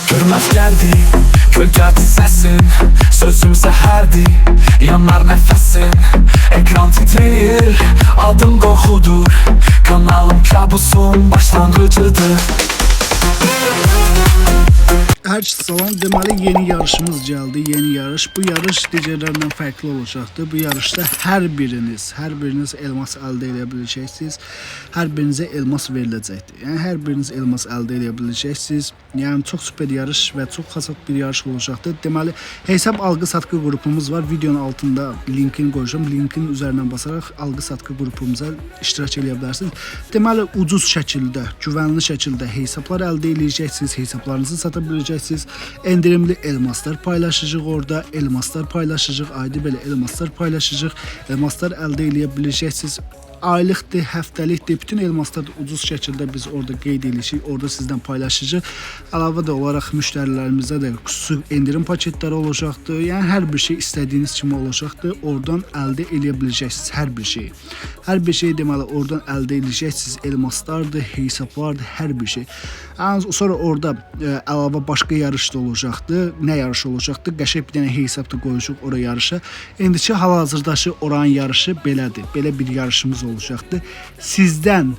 Hürmetlerdi, gölgədi səsin, sözüm səhərdi, yanar nəfəsin. Ekran titrəyir, adım qorxudur, kanalım kabusum başlanğıcıdır. Herkese salam. Deməli yeni yarışımız geldi. Yeni yarış. Bu yarış digərlərindən fərqli olacaqdır. Bu yarışda hər biriniz elmas əldə edə biləcəksiniz. Hər birinizə elmas veriləcəkdir. Yəni hər biriniz elmas əldə edə biləcəksiniz. Yəni çox super yarış və çox xasat bir yarış olacaqdır. Deməli hesab alqı-satqı qrupumuz var. Videonun altında linkini qoyacağam. Linkin üzərindən basaraq alqı-satqı qrupumuza iştirak edə bilərsiniz. Deməli ucuz şəkildə, güvənli şəkildə hesablar əldə edəcəksiniz. Hesablarınızı sata biləcəksiniz. Endirimli elmaslar paylaşacağıq orada. Elmaslar paylaşacağıq. Ayda belə elmaslar paylaşacağıq. Elmaslar əldə edə biləcəksiniz. Aylıqdır, həftəlikdir. Bütün elmaslar ucuz şəkildə biz orada qeyd edirik. Orada sizdən paylaşacağıq. Əlavə də olaraq müştərilərimizə də xüsusi endirim paketləri olacaqdır. Yəni hər bir şey istədiyiniz kimi olacaqdır. Oradan əldə edə biləcəksiniz hər bir şeyi. Hər bir şey deməli oradan əldə edəcəksiniz. Elmaslardır, hesablardır, hər bir şey. Sonra orada əlavə başqa yarış da olacaqdır. Nə yarış olacaqdır? Qəşəng bir dənə hesab da qoyacağıq ora yarışa. İndiki hal-hazırdakı oranın yarışı belədir. Belə bir yarışımız olacaqdır. Sizdən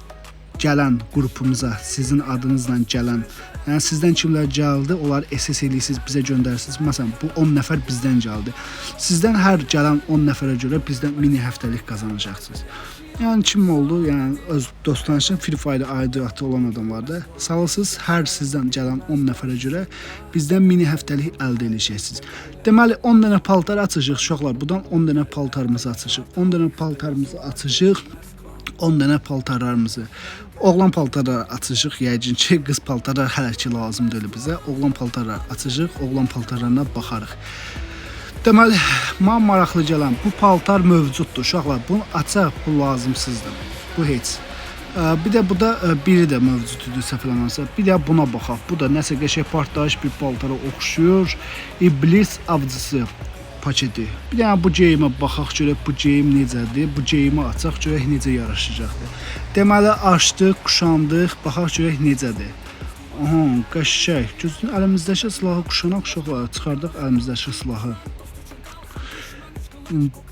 gələn qrupumuza, sizin adınızla gələn, yəni sizdən kimlər gəldi, onlar SS eləyirsiniz, bizə göndərirsiniz. Məsələn, bu 10 nəfər bizdən gəldi. Sizdən hər gələn 10 nəfərə görə bizdən mini həftəlik qazanacaqsınız. Yəni kim oldu? Yəni öz dostlarınızın Free Fire aidiyyatı olan adamlarda salırsınız. Hər sizdən gələn 10 nəfərə görə bizdən mini həftəlik əldə edəcəksiniz. Deməli 10 dənə paltar açacağıq uşaqlar. Buradan 10 dənə paltarımızı açacağıq. 10 dənə paltarımızı açacağıq. 10 dənə paltarlarımızı. Oğlan paltarları açacağıq. Yəqin ki, qız paltarlar hələ ki lazım deyil bizə. Oğlan paltarları açacağıq. Oğlan paltarlarına baxarıq. Deməli, mənə maraqlı gələn bu paltar mövcuddur uşaqlar. Bunu açaq, bu lazımsızdır. Bu heç. Bir də bu da biri də mövcuddur səhv eləmirəmsə. Bir də buna baxaq. Bu da nəsə qəşəng partlayış bir paltara oxşuyur. İblis avcısı paketi. Bir də bu geyimə baxaq görək bu geyim necədir. Bu geyimi açaq görək necə yaraşacaqdır. Deməli açdıq, quşandıq, baxaq görək necədir. Aha, qəşəng. Gözün əlimizdəki silahı quşanaq uşaqlar çıxardıq əlimizdəki silahı.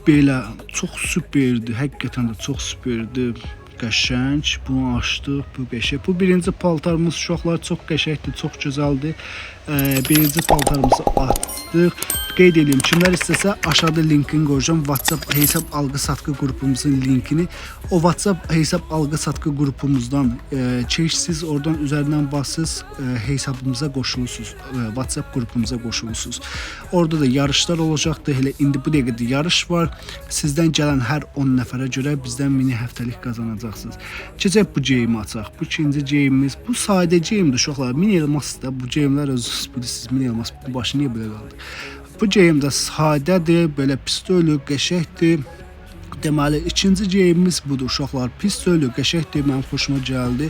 Belə çox superdir. Həqiqətən də çox superdir. Qəşəng. Bunu açdıq. Bu qəşəng. Bu birinci paltarımız uşaqlar çox qəşəngdir, çox gözəldir. Birinci paltarımızı açdıq. Qeyd edeyim, kimlər istəsə aşağıda linkini qoyacağam. WhatsApp hesab alqı-satqı qrupumuzun linkini. O WhatsApp hesab alqı-satqı qrupumuzdan keçirsiniz, oradan üzərindən basırsınız, hesabımıza qoşulursunuz. WhatsApp qrupumuza qoşulursunuz. Orada da yarışlar olacaqdır. Elə indi bu dəqiqədə yarış var. Sizdən gələn hər 10 nəfərə görə bizdən mini həftəlik qazanacaqsınız. Keçək bu geyimi açaq. Bu ikinci geyimimiz. Bu sadə geyimdir uşaqlar. Mini elmas da bu geyimlər özünüz bilirsiniz. Mini elmas bu başı niyə belə qaldı? Bu geyim də sadədir, belə pistolü, qəşəngdir. Deməli, ikinci geyimimiz budur uşaqlar. Pistolü, qəşəngdir, mənim xoşuma gəldi.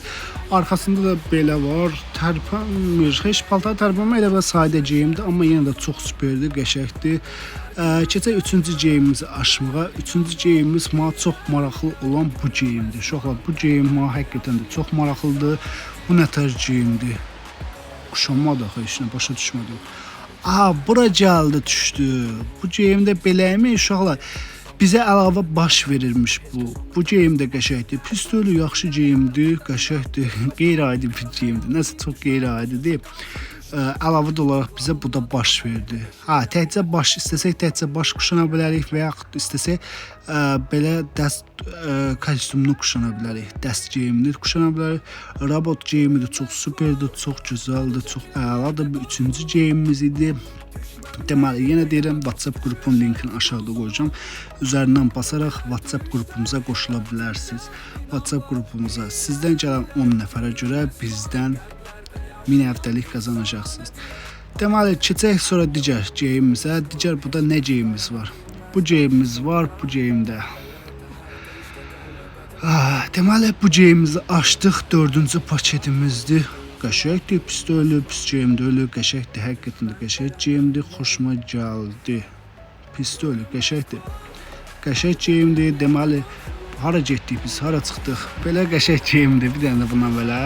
Arxasında da belə var, tərpənmir. Heç paltar tərpənmə elə və sadə geyimdir, amma yenə də çox superdir, qəşəngdir. Keçək üçüncü geyimimizi açmağa. Üçüncü geyimimiz mənə çox maraqlı olan bu geyimdir. Uşaqlar, bu geyim mənə həqiqətən də çox maraqlıdır. Bu nə tər geyimdir? Quşanma da heç nə başa düşmədim. Aha, bura gəldi, düşdü. Bu geyimdə beləyimi uşaqlar? Bizə əlavə baş verirmiş bu. Bu geyim də qəşəngdir. Pistolü yaxşı geyimdir, qəşəngdir. Qeyri-adi bir geyimdir. Nəsə çox qeyri-adidir. Əlavə olaraq bizə bu da baş verdi. Ha, təkcə baş istəsək təkcə baş quşana bilərik və yaxud istəsək belə dəst kostyumunu quşana bilərik. Dəst geyimini quşana bilərik. Robot geyimi də çox superdir, çox gözəldir, çox əladır. Bu üçüncü geyimimiz idi. Deməli, yenə deyirəm, WhatsApp qrupunun linkini aşağıda qoyacağam. Üzərindən basaraq WhatsApp qrupumuza qoşula bilərsiniz. WhatsApp qrupumuza sizdən gələn 10 nəfərə görə bizdən mini həftəlik qazanacaqsınız. Deməli, keçək sonra digər geyimimizə. Digər burada nə geyimimiz var? Bu geyimimiz var, bu geyimdə. Deməli, bu geyimimizi açdıq. Dördüncü paketimizdir. Qəşəngdir, pistolü, pis geyimdir, qəşəngdir, həqiqətən də qəşəng geyimdir, xoşuma gəldi. Pistolü, qəşəngdir. Qəşəng geyimdir, deməli, hara getdik biz, hara çıxdıq? Belə qəşəng geyimdir, bir dənə də bundan belə.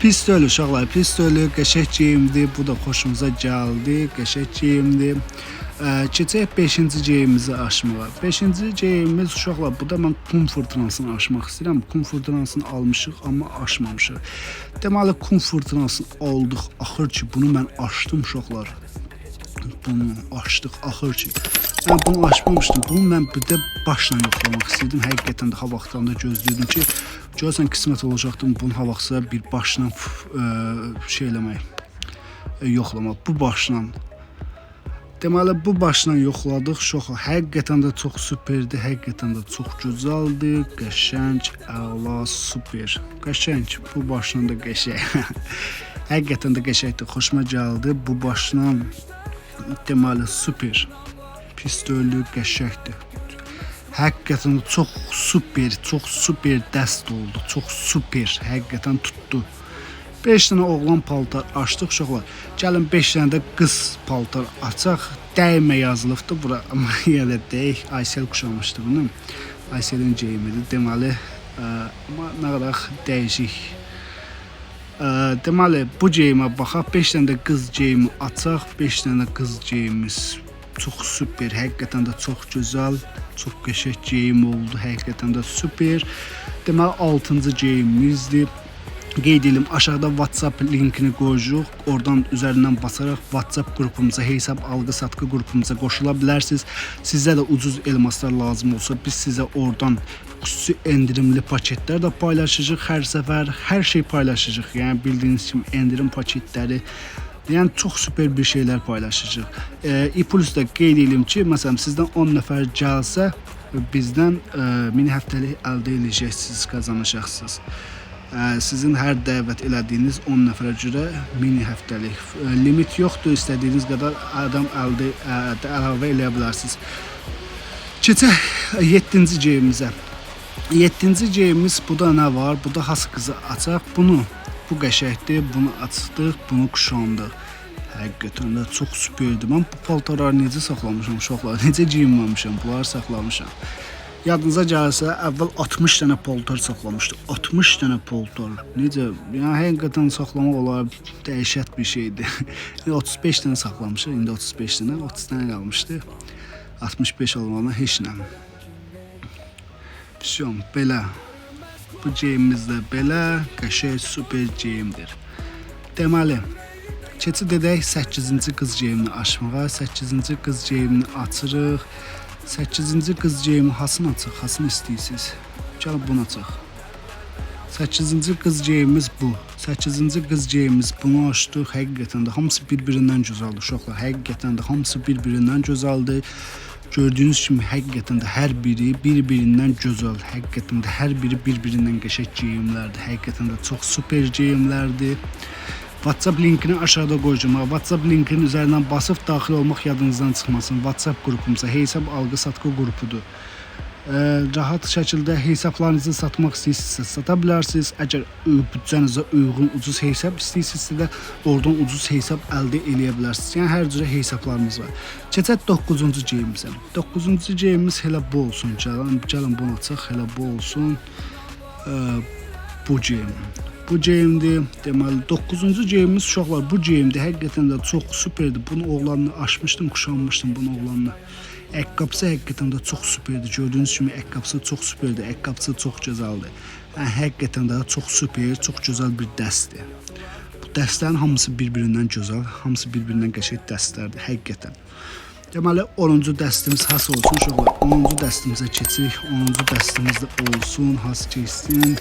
Pis deyil uşaqlar, pis deyil, qəşəng geyimdir. Bu da xoşumuza gəldi, qəşəng geyimdir. Keçək 5-ci geyimimizi aşmağa. 5-ci geyimimiz uşaqlar, bu da mən kum fırtınasını aşmaq istəyirəm. Kum fırtınasını almışıq, amma aşmamışıq. Deməli, kum fırtınasını aldıq. Axır ki, bunu mən aşdım uşaqlar. Bunu aşdıq, axır ki. Mən bunu aşmamışdım. Bunu mən bir də başla yoxlamaq istəyirdim. Həqiqətən də havaqdan da gözləyirdim ki, görsən qismət olacaqdım bunun havaqsa bir başla şey eləmək, yoxlamaq. Bu başla. Deməli, bu başla yoxladıq. Həqiqətən də çox superdir, həqiqətən də çox gözəldir, qəşəng, əla, super. Qəşəng, bu başla da qəşəng. Həqiqətən də qəşəngdir, xoşuma gəldi. Bu başla deməli super. Pis deyil, qəşəngdir. Həqiqətən də çox super dəst oldu. Çox super, həqiqətən tutdu. 5 dənə oğlan paltar açdıq uşaqlar. Gəlin 5 dənə də qız paltar açaq. Dəymə yazılıbdı bura, amma yenə də deyək. Aysel quşamışdı bunu. Ayselin geyimidir. Deməli, nə qədər dəyişik. Deməli, bu geyimə baxaq. 5 dənə də qız geyimi açaq. 5 dənə də qız geyimimiz çox super. Həqiqətən də çox gözəl, çox qəşəng geyim oldu. Həqiqətən də super. Deməli, 6-cı geyimimizdir. Qeyd edim, aşağıda WhatsApp linkini qoyuruq. Oradan üzərindən basaraq WhatsApp qrupumuza, hesab alqı-satqı qrupumuza qoşula bilərsiniz. Sizə də ucuz elmaslar lazım olsa, biz sizə oradan xüsusi endirimli paketlər də paylaşacağıq hər səfər. Hər şey paylaşacağıq. Yəni bildiyiniz kimi endirim paketləri, yəni çox super bir şeylər paylaşacağıq. İpulsda qeyd edim ki, məsələn sizdən 10 nəfər gəlsə, bizdən mini həftəlik əldə edəcəksiniz, qazanacaqsınız. Sizin hər dəvət elədiyiniz 10 nəfərə görə mini həftəlik limit yoxdur. İstədiyiniz qədər adam əlavə eləyə bilərsiniz. Keçək 7-ci geyimimizə. 7-ci geyimimiz, bu da nə var? Bu da has qızı açaq. Bu qəşəngdir. Bunu açdıq, bunu quşandıq. Həqiqətən də çox superdir. Mən bu paltarları necə saxlamışam uşaqlar? Necə geyinməmişəm? Bunları saxlamışam. Yadınıza gəlsə, əvvəl 60 dənə paltar saxlamışdı. 60 dənə paltar. Necə? Yəni həqiqətən saxlamaq olar, dəhşət bir şeydir. 35 dənə saxlamışıq, indi 35 dənə, 30 dənə qalmışdı. 65 olmadan heç nə. Pişiyorum, belə. Bu geyimimiz də belə, qəşəng, super geyimdir. Deməli, keçid edək 8-ci qız geyimini açmağa. 8-ci qız geyimini açırıq. 8-ci qız geyimi hasını açıq, hasını istəyirsiniz. Gəlin bunu açıq. 8-ci qız geyimimiz bu. 8-ci qız geyimimiz bunu açdıq. Həqiqətən də hamısı bir-birindən gözəldir uşaqlar. Həqiqətən də hamısı bir-birindən gözəldir. Gördüyünüz kimi həqiqətən də hər biri bir-birindən gözəl. Həqiqətən də hər biri bir-birindən qəşəng geyimlərdir. Həqiqətən də çox super geyimlərdir. WhatsApp linkini aşağıda qoyacağım. WhatsApp linkinin üzərindən basıb daxil olmaq yadınızdan çıxmasın. WhatsApp qrupumuza hesab alqı-satqı qrupudur. Rahat şəkildə hesablarınızı satmaq istəyirsinizsə sata bilərsiniz. Əgər büdcənizə uyğun ucuz hesab istəyirsinizsə də oradan ucuz hesab əldə edə bilərsiniz. Yəni hər cürə hesablarımız var. Keçək 9-cu geyimimizə. 9-cu geyimimiz elə bu olsun. Gəlin bunu açaq, elə bu olsun. Bu geyim. Bu geyimdir. Deməli 9-cu geyimimiz uşaqlar, bu geyimdir. Həqiqətən də çox superdir. Bunu oğlanla açmışdım, quşanmışdım bunu oğlanla. Əqqabısı həqiqətən də çox superdir. Gördüyünüz kimi əqqabısı çox superdir. Əqqabısı çox gözəldir. Həqiqətən də çox super, çox gözəl bir dəstdir. Bu dəstlərin hamısı bir-birindən gözəl, hamısı bir-birindən qəşəng dəstlərdir həqiqətən. Deməli 10-cu dəstimiz has olsun uşaqlar. 10-cu dəstimizə keçirik. 10-cu dəstimiz də olsun, has keçsin.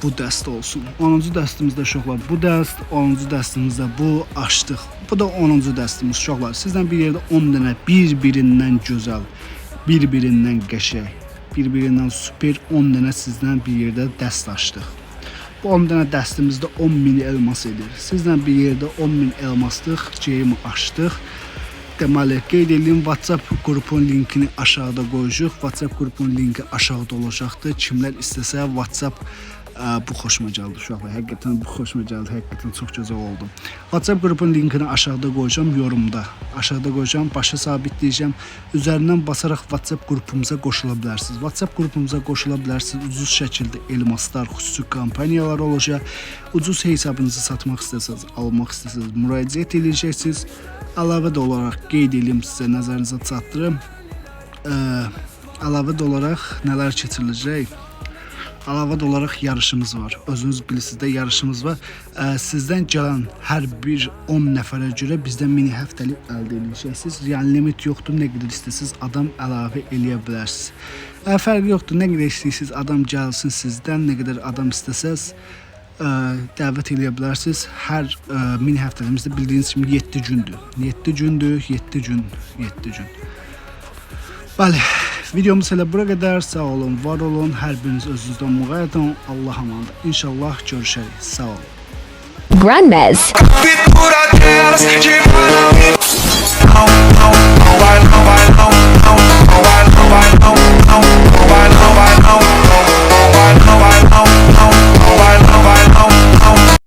Bu dəst olsun. 10-cu dəstimizdə uşaqlar bu dəst, 10-cu dəstimizdə bu açdıq. Bu da 10-cu dəstimiz uşaqlar. Sizdən bir yerdə 10 dənə bir-birindən gözəl, bir-birindən qəşəng, bir-birindən super 10 dənə sizdən bir yerdə dəst açdıq. Bu 10 dənə dəstimizdə 10.000 elmas edir. Sizdən bir yerdə 10.000 elmaslıq geyimi açdıq. Deməli, qeyd edeyim, WhatsApp qrupun linkini aşağıda qoyacaq. WhatsApp qrupun linki aşağıda olacaqdır. Kimlər istəsə WhatsApp Bu xoşuma gəldi uşaqlar. Həqiqətən bu xoşuma gəldi. Həqiqətən çox gözəl oldu. WhatsApp qrupunun linkini aşağıda qoyacağam, yorumda. Aşağıda qoyacağam, başa sabitləyəcəm. Üzərindən basaraq WhatsApp qrupumuza qoşula bilərsiniz. WhatsApp qrupumuza qoşula bilərsiniz. Ucuz şəkildə elmaslar, xüsusi kampaniyalar olacaq. Ucuz hesabınızı satmaq istəsəniz, almaq istəsəniz müraciət edəcəksiniz. Əlavə də olaraq qeyd edeyim sizə, nəzərinizə çatdırım. Əlavə də olaraq nələr keçiriləcək? Əlavə də olaraq yarışımız var. Özünüz bilirsiniz də yarışımız var. Sizdən gələn hər bir 10 nəfərə görə bizdən mini həftəlik əldə edəcəksiniz. Yəni limit yoxdur, nə qədər istəsəniz adam əlavə eləyə bilərsiniz. Fərqi yoxdur, nə qədər istəyirsiniz adam gəlsin sizdən, nə qədər adam istəsəz dəvət eləyə bilərsiniz. Hər mini həftəlimizdə bildiyiniz kimi 7 gündür. 7 gündür, 7 gün. Bəli, videomuz elə bura qədər. Sağ olun, var olun. Hər biriniz özünüzdən müğayət olun. Allah amanında. İnşallah görüşərik. Sağ olun. Grandmez. Keep